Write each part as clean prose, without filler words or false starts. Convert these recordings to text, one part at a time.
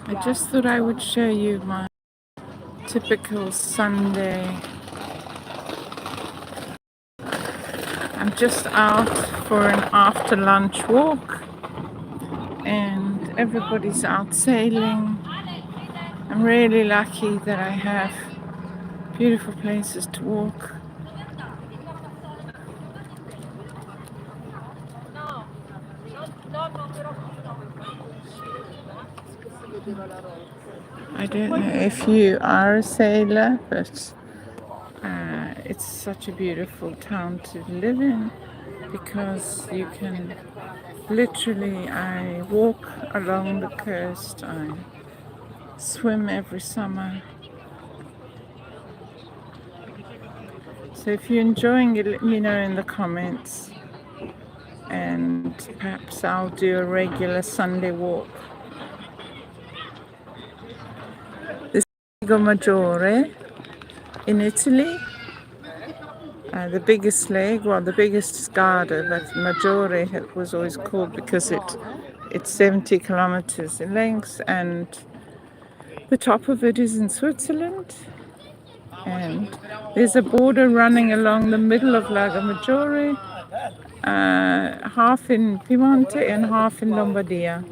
I just thought I would show you my typical Sunday. I'm just out for an after lunch walk and everybody's out sailing. I'm really lucky that I have beautiful places to walk. I don't know if you are a sailor, but it's such a beautiful town to live in because you can literally, I walk along the coast, I swim every summer. So if you're enjoying it, let me know in the comments and perhaps I'll do a regular Sunday walk. This is Lago Maggiore in Italy. The biggest lake, well, the biggest Scarda, but Maggiore was always called because it's 70 kilometers in length, and the top of it is in Switzerland. And there's a border running along the middle of Lago Maggiore, half in Piemonte and half in Lombardia.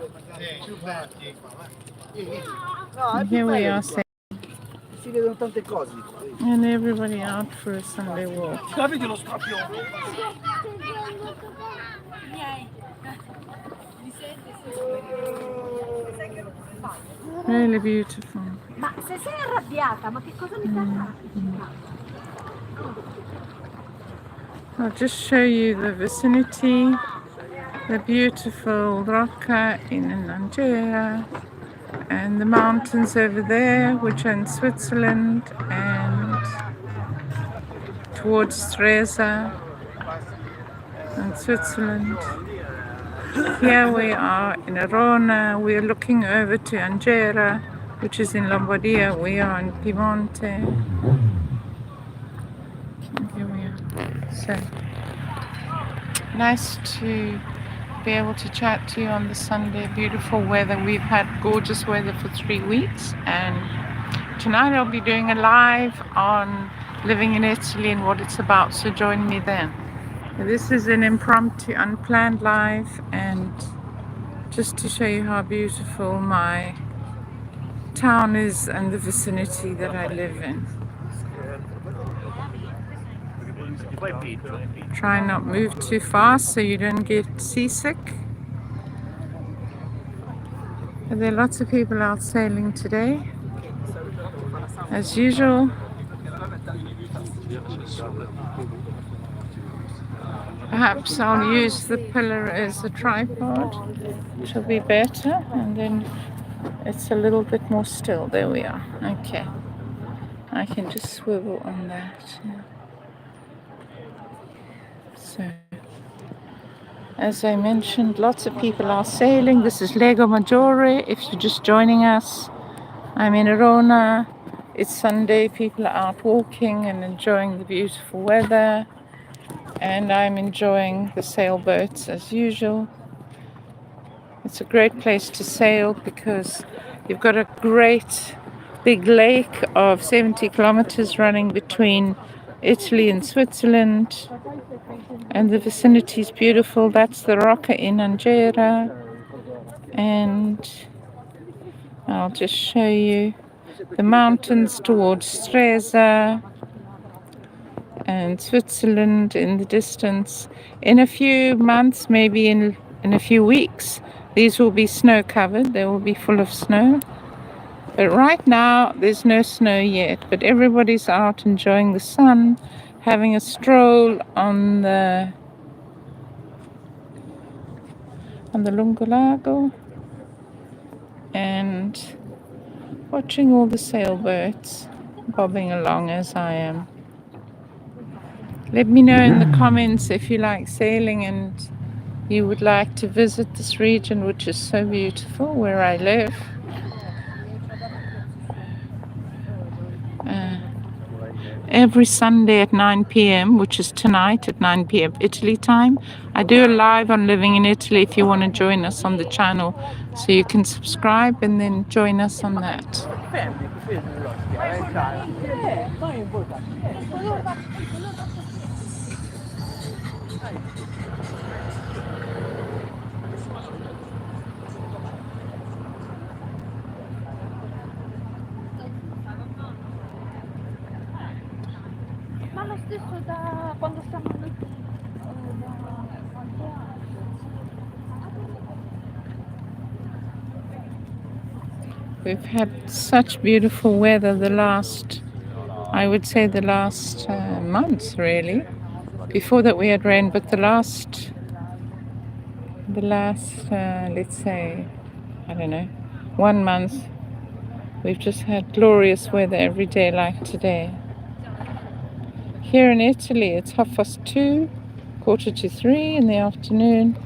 And here we are, and everybody out for a Sunday walk. Really beautiful. Ma se sei arrabbiata, ma che cosa mi sta I'll just show you the vicinity, the beautiful Rocca in Angera, and the mountains over there, which are in Switzerland, and towards Stresa in Switzerland. Here we are in Arona. We are looking over to Angera, which is in Lombardia. We are in Piemonte. And here we are. So nice to be able to chat to you on the Sunday. Beautiful weather. We've had gorgeous weather for 3 weeks, and tonight I'll be doing a live on living in Italy and what it's about, so join me then. This is an impromptu, unplanned live, and just to show you how beautiful my town is and the vicinity that I live in. Try not move too fast so you don't get seasick. But there are lots of people out sailing today, as usual. Perhaps I'll use the pillar as a tripod, which will be better, and then it's a little bit more still. There we are. Okay. I can just swivel on that. So, as I mentioned, lots of people are sailing. This is Lago Maggiore. If you're just joining us, I'm in Arona. It's Sunday. People are out walking and enjoying the beautiful weather. And I'm enjoying the sailboats as usual. It's a great place to sail because you've got a great big lake of 70 kilometers running between Italy and Switzerland, and the vicinity is beautiful. That's the Rocca in Angera, and I'll just show you the mountains towards Stresa and Switzerland in the distance. In a few months, maybe in a few weeks, these will be snow covered. They will be full of snow. But right now, there's no snow yet. But everybody's out enjoying the sun, having a stroll on the Lungo Lago, and watching all the sailboats bobbing along as I am. Let me know in the comments if you like sailing and you would like to visit this region, which is so beautiful, where I live. every Sunday at 9 p.m., which is tonight at 9 p.m. Italy time. I do a live on Living in Italy if you want to join us on the channel. So you can subscribe and then join us on that. Ma lo stesso da quando stiamo lì. We've had such beautiful weather I would say the last months really. Before that we had rain, but the last let's say, I don't know, 1 month, we've just had glorious weather every day like today. Here in Italy it's 2:30, 2:45 in the afternoon,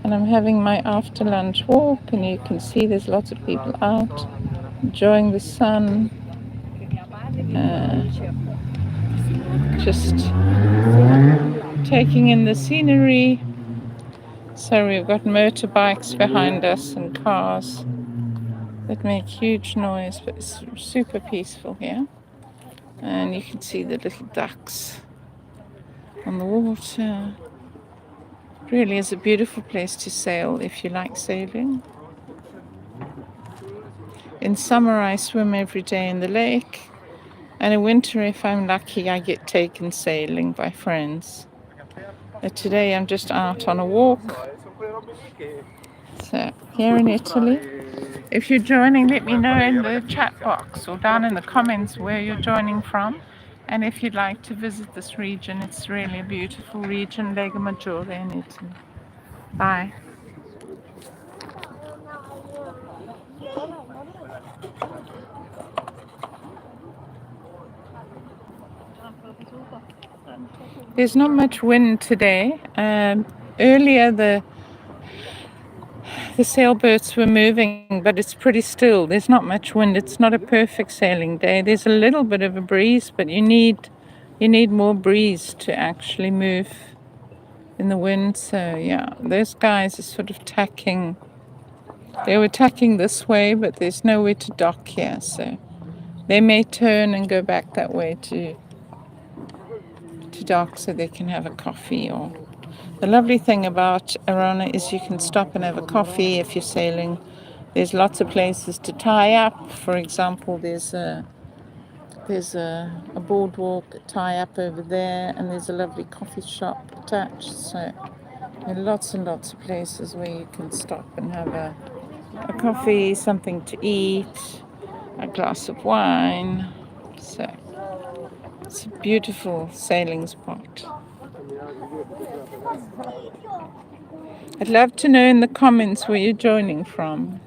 and I'm having my after lunch walk, and you can see there's lots of people out enjoying the sun, just taking in the scenery. So we've got motorbikes behind us and cars that make huge noise, but it's super peaceful here. And you can see the little ducks on the water. It really is a beautiful place to sail if you like sailing. In summer I swim every day in the lake, and in winter if I'm lucky I get taken sailing by friends. But today I'm just out on a walk. So here in Italy, if you're joining, let me know in the chat box or down in the comments where you're joining from, and if you'd like to visit this region. It's really a beautiful region, Lago Maggiore in Italy. Bye. There's not much wind today. Earlier the sailboats were moving, but it's pretty still. There's not much wind. It's not a perfect sailing day. There's a little bit of a breeze, but you need more breeze to actually move in the wind. So yeah, those guys are sort of tacking. They were tacking this way, but there's nowhere to dock here, so they may turn and go back that way to dock so they can have a coffee. Or the lovely thing about Arona is you can stop and have a coffee if you're sailing. There's lots of places to tie up. For example, there's a boardwalk tie up over there, and there's a lovely coffee shop attached. So there are lots and lots of places where you can stop and have a coffee, something to eat, a glass of wine. So it's a beautiful sailing spot. I'd love to know in the comments where you're joining from.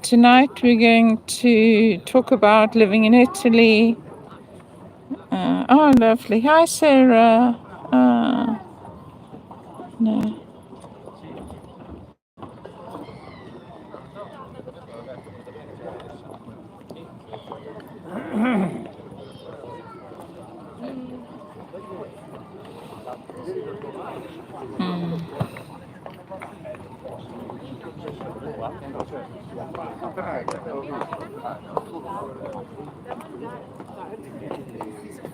Tonight we're going to talk about living in Italy. Oh, lovely. Hi, Sarah. No.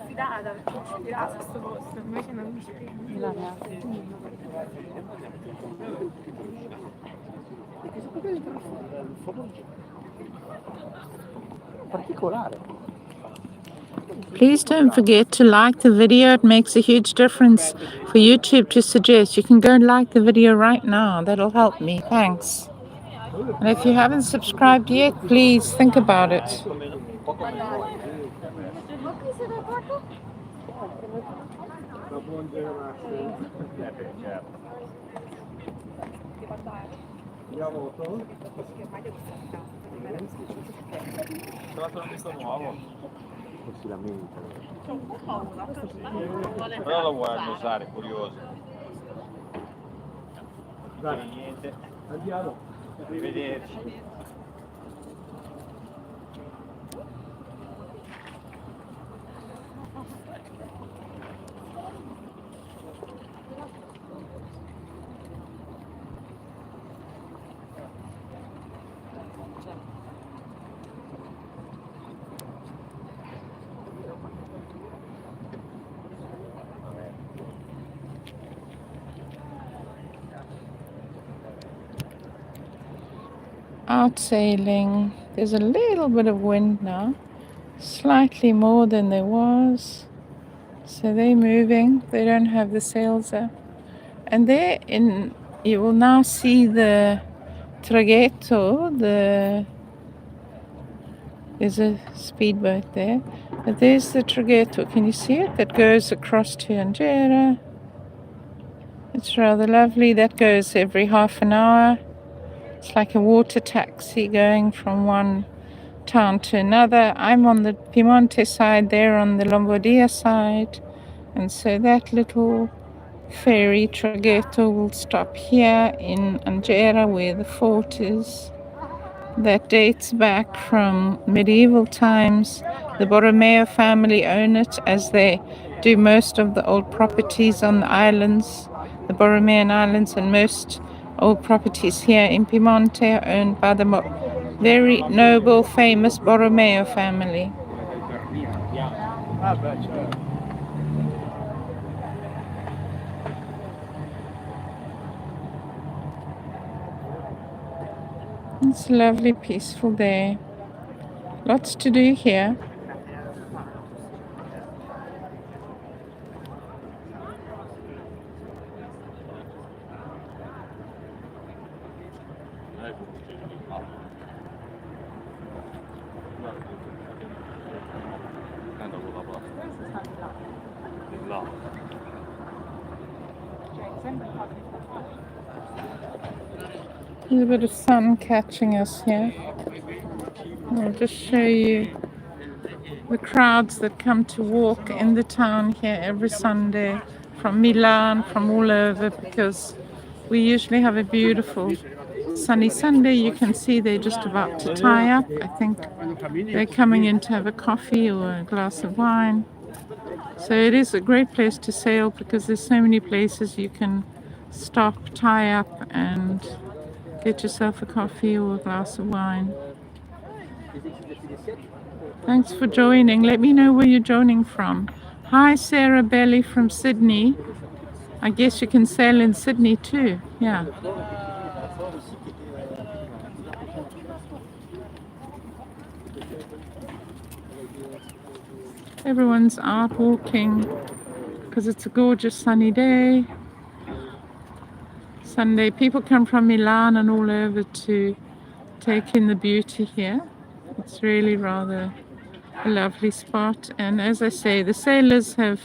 Sfidata perché mi ispirava a questo posto, invece non mi ispira. Particolare. Please don't forget to like the video. It makes a huge difference for YouTube to suggest. You can go and like the video right now. That'll help me. Thanks. And if you haven't subscribed yet, please think about it. Non si lamenta. Però lo vuoi annusare, curioso. Dai, Niente. andiamo. Arrivederci. out sailing. There's a little bit of wind now, slightly more than there was. So they're moving. They don't have the sails up. And there in you will now see the traghetto, there's a speedboat there. But there's the traghetto, can you see it? That goes across to Angera. It's rather lovely. That goes every half an hour. It's like a water taxi going from one town to another. I'm on the Piemonte side, they're on the Lombardia side. And so that little ferry traghetto will stop here in Angera where the fort is. That dates back from medieval times. The Borromeo family own it, as they do most of the old properties on the islands, the Borromean Islands, and most old properties here in Piemonte are owned by the very noble, famous Borromeo family. It's a lovely, peaceful day. Lots to do here. There's a bit of sun catching us here. I'll just show you the crowds that come to walk in the town here every Sunday from Milan, from all over, because we usually have a beautiful sunny Sunday. You can see they're just about to tie up. I think they're coming in to have a coffee or a glass of wine. So it is a great place to sail because there's so many places you can stop, tie up, and get yourself a coffee or a glass of wine. Thanks for joining. Let me know where you're joining from. Hi, Sarah Belly from Sydney. I guess you can sail in Sydney too. Yeah. Everyone's out walking because it's a gorgeous sunny day. Sunday, people come from Milan and all over to take in the beauty here. It's really rather a lovely spot. And as I say, the sailors have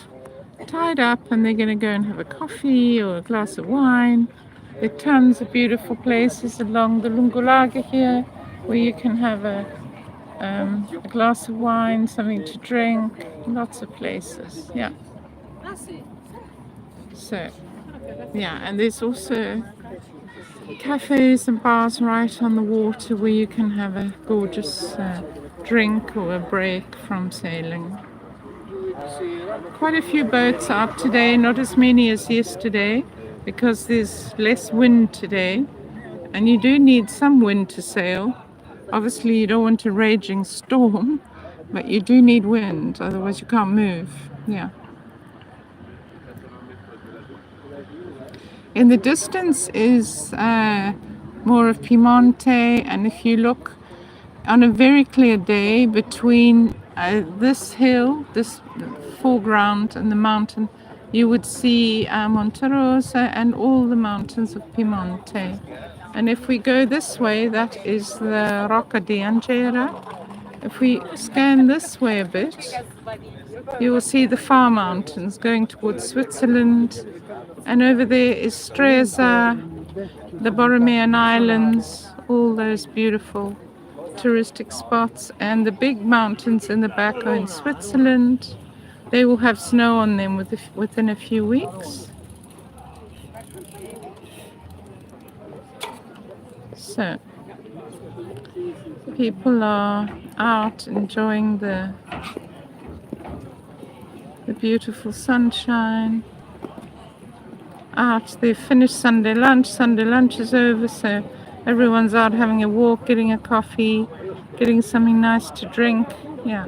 tied up and they're going to go and have a coffee or a glass of wine. There are tons of beautiful places along the Lago here where you can have a glass of wine, something to drink, lots of places. Yeah. So, yeah, and there's also cafes and bars right on the water where you can have a gorgeous drink or a break from sailing. Quite a few boats out today, not as many as yesterday, because there's less wind today, and you do need some wind to sail. Obviously you don't want a raging storm, but you do need wind, otherwise you can't move. Yeah. In the distance is more of Piemonte, and if you look on a very clear day between this hill, this foreground, and the mountain, you would see Monte Rosa and all the mountains of Piemonte. And if we go this way, that is the Rocca di Angera. If we scan this way a bit, you will see the far mountains going towards Switzerland. And over there is Stresa, the Borromean Islands, all those beautiful touristic spots. And the big mountains in the back are in Switzerland. They will have snow on them within a few weeks. So, people are out enjoying the beautiful sunshine. Out, they've finished Sunday lunch. Sunday lunch is over, so everyone's out having a walk, getting a coffee, getting something nice to drink. Yeah.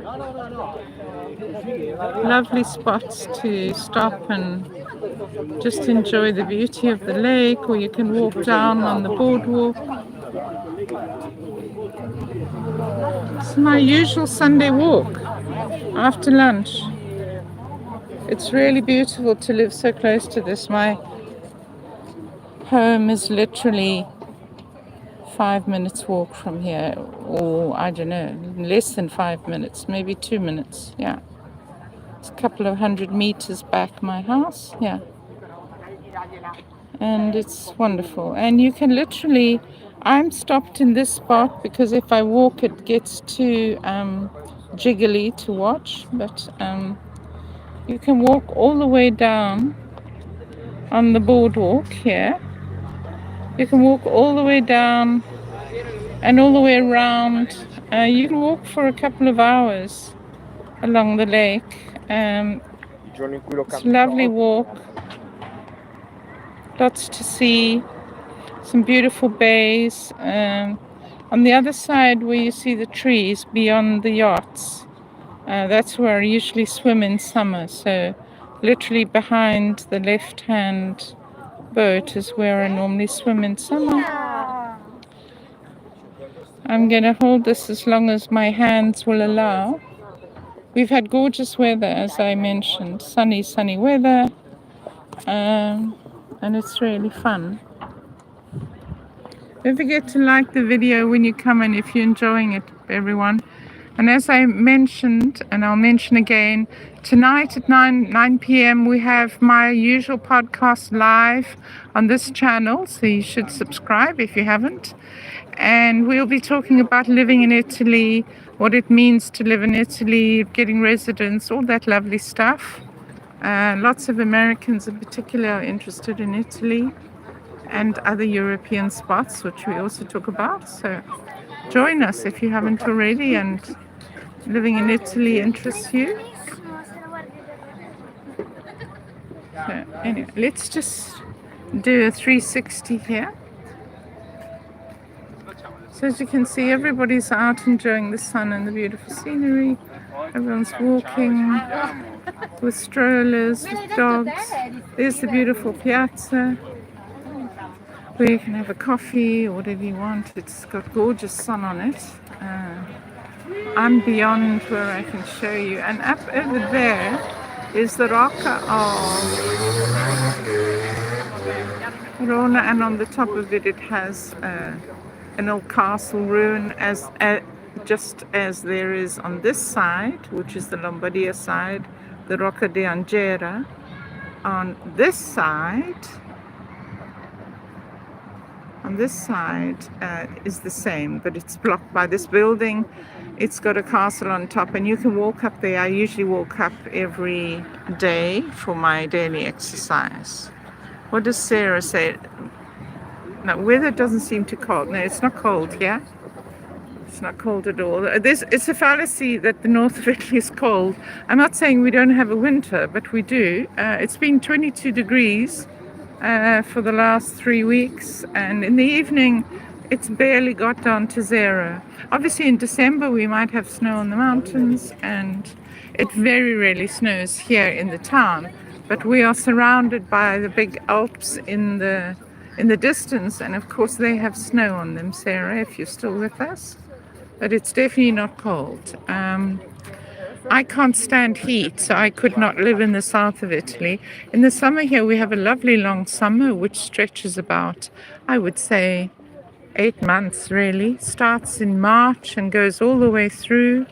Lovely spots to stop and just enjoy the beauty of the lake, or you can walk down on the boardwalk. It's my usual Sunday walk after lunch. It's really beautiful to live so close to this. My home is literally 5 minutes walk from here, or I don't know, less than 5 minutes, maybe 2 minutes. Yeah, it's a couple of 100 meters back my house. Yeah, and it's wonderful. And you can literally, I'm stopped in this spot because if I walk, it gets too jiggly to watch. But you can walk all the way down on the boardwalk here. You can walk all the way down and all the way around. You can walk for a couple of hours along the lake. It's a lovely walk, lots to see, some beautiful bays. On the other side where you see the trees beyond the yachts, that's where I usually swim in summer. So literally behind the left-hand boat is where I normally swim in summer. I'm going to hold this as long as my hands will allow. We've had gorgeous weather, as I mentioned, sunny weather, and it's really fun. Don't forget to like the video when you come in if you're enjoying it, everyone. And as I mentioned, and I'll mention again, tonight at 9 p.m. we have my usual podcast live on this channel, so you should subscribe if you haven't. And we'll be talking about living in Italy, what it means to live in Italy, getting residence, all that lovely stuff. Lots of Americans in particular are interested in Italy and other European spots, which we also talk about. So join us if you haven't already and living in Italy interests you. So anyway, let's just do a 360 here. So as you can see, everybody's out enjoying the sun and the beautiful scenery. Everyone's walking with strollers, with dogs. There's the beautiful piazza where you can have a coffee or whatever you want. It's got gorgeous sun on it. I'm beyond where I can show you. And up over there is the Rocca of Arona, and on the top of it, it has an old castle ruin, just as there is on this side, which is the Lombardia side, the Rocca di Angera. On this side is the same, but it's blocked by this building. It's got a castle on top, and you can walk up there. I usually walk up every day for my daily exercise. What does Sarah say? No, weather doesn't seem too cold. No, it's not cold, yeah? It's not cold at all. It's a fallacy that the north of Italy is cold. I'm not saying we don't have a winter, but we do. It's been 22 degrees for the last 3 weeks, and in the evening it's barely got down to 0. Obviously in December we might have snow on the mountains, and it very rarely snows here in the town, but we are surrounded by the big Alps in the distance, and of course they have snow on them, Sarah, if you're still with us. But it's definitely not cold. I can't stand heat, so I could not live in the south of Italy. In the summer here we have a lovely long summer which stretches about, I would say, 8 months really. Starts in March and goes all the way through.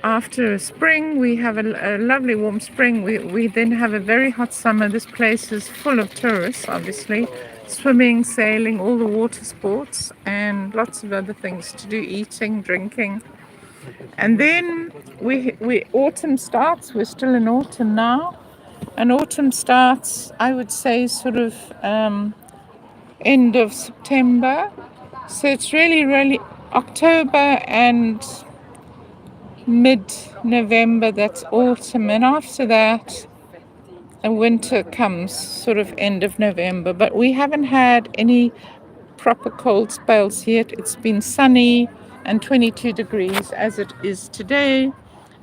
After spring we have a lovely warm spring. We then have a very hot summer. This place is full of tourists, obviously. Swimming, sailing, all the water sports, and lots of other things to do, eating, drinking. And then autumn starts. We're still in autumn now, and autumn starts, I would say, sort of end of September. So it's really October and mid-November, that's autumn, and after that and winter comes sort of end of November. But we haven't had any proper cold spells yet. It's been sunny and 22 degrees as it is today.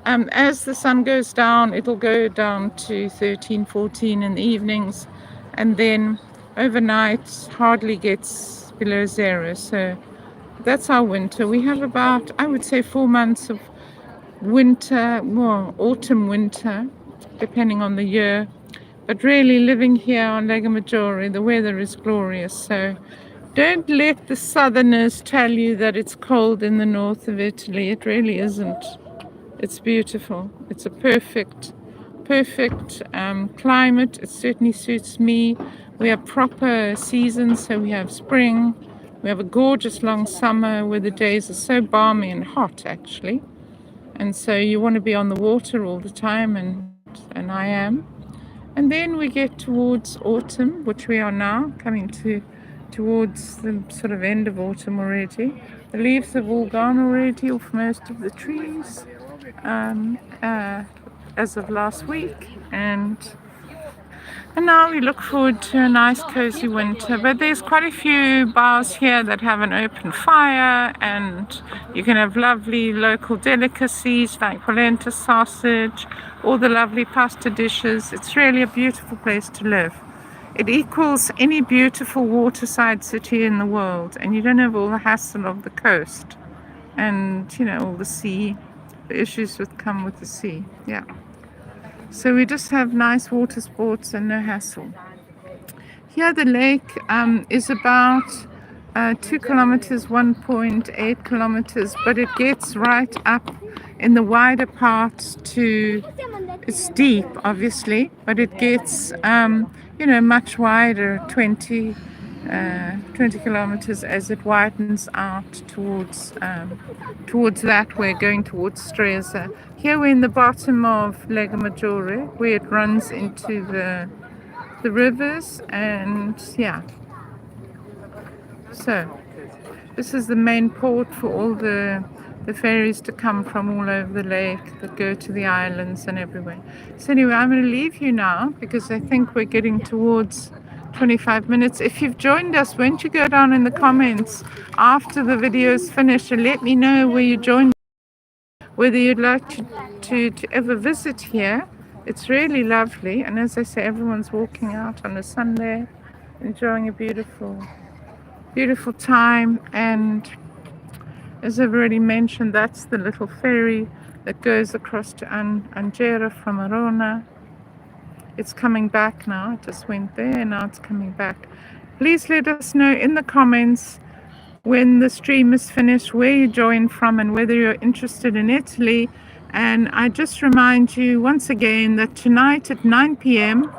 As the sun goes down, it'll go down to 13, 14 in the evenings, and then overnight hardly gets below 0. So that's our winter. We have about, I would say, 4 months of winter, well, autumn, winter, depending on the year. But really, living here on Lago Maggiore, the weather is glorious. So don't let the southerners tell you that it's cold in the north of Italy. It really isn't. It's beautiful. It's a perfect climate. It certainly suits me. We have proper seasons, so we have spring. We have a gorgeous long summer where the days are so balmy and hot, actually. And so you want to be on the water all the time, and I am. And then we get towards autumn, which we are now coming towards the sort of end of autumn already. The leaves have all gone already off most of the trees as of last week, and now we look forward to a nice cozy winter. But there's quite a few bars here that have an open fire, and you can have lovely local delicacies like polenta sausage, all the lovely pasta dishes. It's really a beautiful place to live. It equals any beautiful waterside city in the world, and you don't have all the hassle of the coast and, you know, all the sea, the issues that come with the sea. Yeah. So we just have nice water sports and no hassle. Here the lake is about 2 kilometers, 1.8 kilometers, but it gets right up in the wider part to, it's deep obviously, but it gets, you know, much wider, 20 kilometers as it widens out towards that way, going towards Stresa. Here we're in the bottom of Lago Maggiore, where it runs into the rivers, and yeah. So this is the main port for all the ferries to come from all over the lake that go to the islands and everywhere. So anyway, I'm going to leave you now because I think we're getting towards 25 minutes. If you've joined us, won't you go down in the comments after the video is finished and let me know where you joined, whether you'd like to ever visit here. It's really lovely, and as I say, everyone's walking out on a Sunday, enjoying a beautiful time. And as I've already mentioned, that's the little ferry that goes across to Angera from Arona. It's coming back now. It just went there and now it's coming back. Please let us know in the comments when the stream is finished where you joined from and whether you're interested in Italy. And I just remind you once again that tonight at 9 p.m.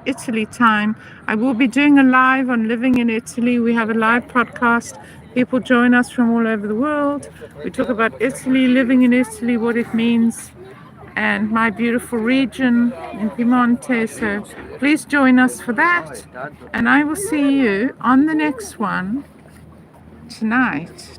Italy time, I will be doing a live on living in Italy. We have a live podcast. People join us from all over the world. We talk about Italy, living in Italy, what it means, and my beautiful region in Piemonte. So please join us for that. And I will see you on the next one tonight.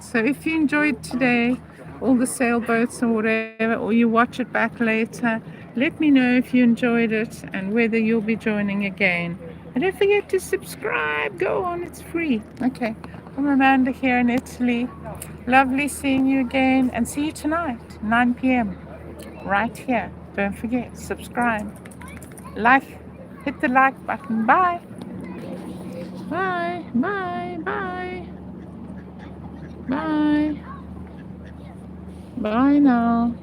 So if you enjoyed today, all the sailboats or whatever, or you watch it back later, let me know if you enjoyed it and whether you'll be joining again. And don't forget to subscribe. Go on, it's free. Okay, I'm Amanda here in Italy. Lovely seeing you again, and see you tonight, 9 p.m. right here. Don't forget, subscribe, like, hit the like button. Bye. Bye. Bye now.